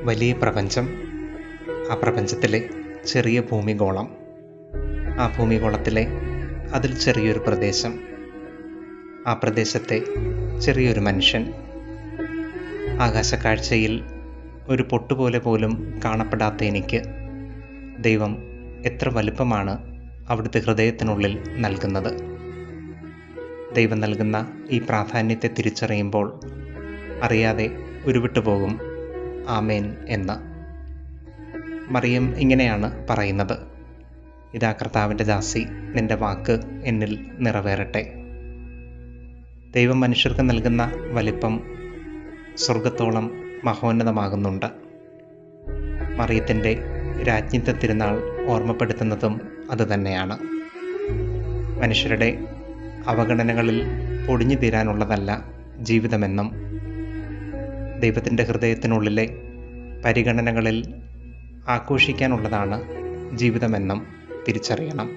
വലിയ പ്രപഞ്ചം, ആ പ്രപഞ്ചത്തിലെ ചെറിയ ഭൂമിഗോളം, ആ ഭൂമിഗോളത്തിലെ അതിൽ ചെറിയൊരു പ്രദേശം, ആ പ്രദേശത്തെ ചെറിയൊരു മനുഷ്യൻ, ആകാശക്കാഴ്ചയിൽ ഒരു പൊട്ടുപോലെ പോലും കാണപ്പെടാത്ത എനിക്ക് ദൈവം എത്ര വലുപ്പമാണ് അവിടുത്തെ ഹൃദയത്തിനുള്ളിൽ നൽകുന്നത്. ദൈവം നൽകുന്ന ഈ പ്രാധാന്യത്തെ തിരിച്ചറിയുമ്പോൾ അറിയാതെ ഉരുവിട്ടു പോകും ആമേൻ എന്ന്. മറിയം ഇങ്ങനെയാണ് പറയുന്നത്: ഇതാ കർത്താവിൻ്റെ ദാസി, നിന്റെ വാക്ക് എന്നിൽ നിറവേറട്ടെ. ദൈവം മനുഷ്യർക്ക് നൽകുന്ന വലിപ്പം സ്വർഗത്തോളം മഹോന്നതമാകുന്നുണ്ട്. മറിയത്തിൻ്റെ രാജ്ഞിത്വ തിരുനാൾ ഓർമ്മപ്പെടുത്തുന്നതും അതുതന്നെയാണ്. മനുഷ്യരുടെ അവഗണനകളിൽ പൊടിഞ്ഞു തീരാനുള്ളതല്ല ജീവിതമെന്നും, ദൈവത്തിൻ്റെ ഹൃദയത്തിനുള്ളിലെ പരിഗണനകളിൽ ആഘോഷിക്കാനുള്ളതാണ് ജീവിതമെന്നും തിരിച്ചറിയണം.